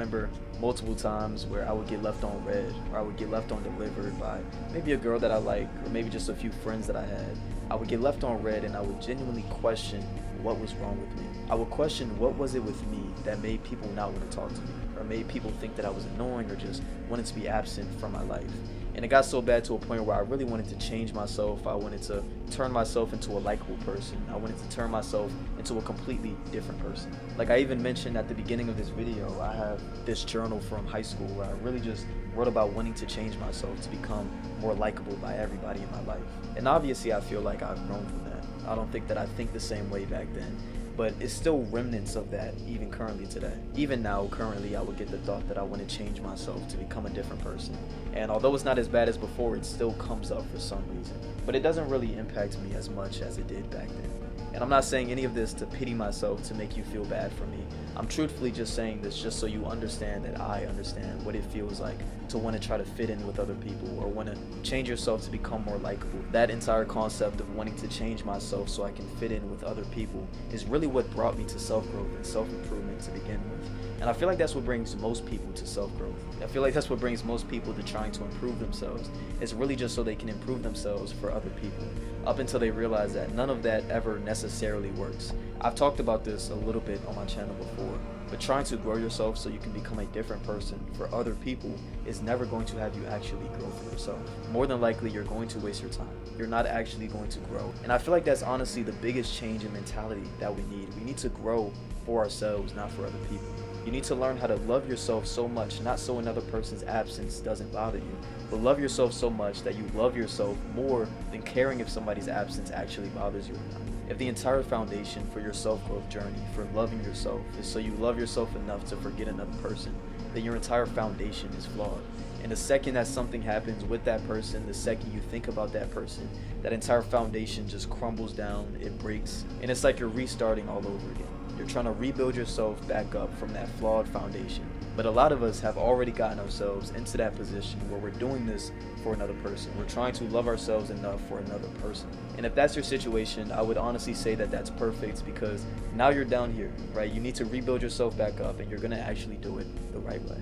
remember multiple times where I would get left on red, or I would get left on delivered by maybe a girl that I like, or maybe just a few friends that I had. I would get left on red and I would genuinely question what was wrong with me. I would question what was it with me that made people not want to talk to me, or made people think that I was annoying, or just wanted to be absent from my life. And it got so bad to a point where I really wanted to change myself. I wanted to turn myself into a likable person. I wanted to turn myself into a completely different person. Like I even mentioned at the beginning of this video, I have this journal from high school where I really just wrote about wanting to change myself to become more likable by everybody in my life. And obviously I feel like I've grown from that. I don't think that I think the same way back then, but it's still remnants of that even currently today. Even now, currently, I would get the thought that I want to change myself to become a different person. And although it's not as bad as before, it still comes up for some reason. But it doesn't really impact me as much as it did back then. And I'm not saying any of this to pity myself, to make you feel bad for me. I'm truthfully just saying this just so you understand that I understand what it feels like to want to try to fit in with other people, or want to change yourself to become more likable. That entire concept of wanting to change myself so I can fit in with other people is really what brought me to self-growth and self-improvement to begin with. And I feel like that's what brings most people to self-growth. I feel like that's what brings most people to trying to improve themselves. It's really just so they can improve themselves for other people, up until they realize that none of that ever necessarily works. I've talked about this a little bit on my channel before, but trying to grow yourself so you can become a different person for other people is never going to have you actually grow for yourself. More than likely, you're going to waste your time. You're not actually going to grow. And I feel like that's honestly the biggest change in mentality that we need. We need to grow for ourselves, not for other people. You need to learn how to love yourself so much, not so another person's absence doesn't bother you, but love yourself so much that you love yourself more than caring if somebody's absence actually bothers you or not. If the entire foundation for your self-growth journey, for loving yourself, is so you love yourself enough to forget another person, then your entire foundation is flawed. And the second that something happens with that person, the second you think about that person, that entire foundation just crumbles down, it breaks, and it's like you're restarting all over again. You're trying to rebuild yourself back up from that flawed foundation. But a lot of us have already gotten ourselves into that position where we're doing this for another person. We're trying to love ourselves enough for another person. And if that's your situation, I would honestly say that that's perfect, because now you're down here, right? You need to rebuild yourself back up, and you're going to actually do it the right way.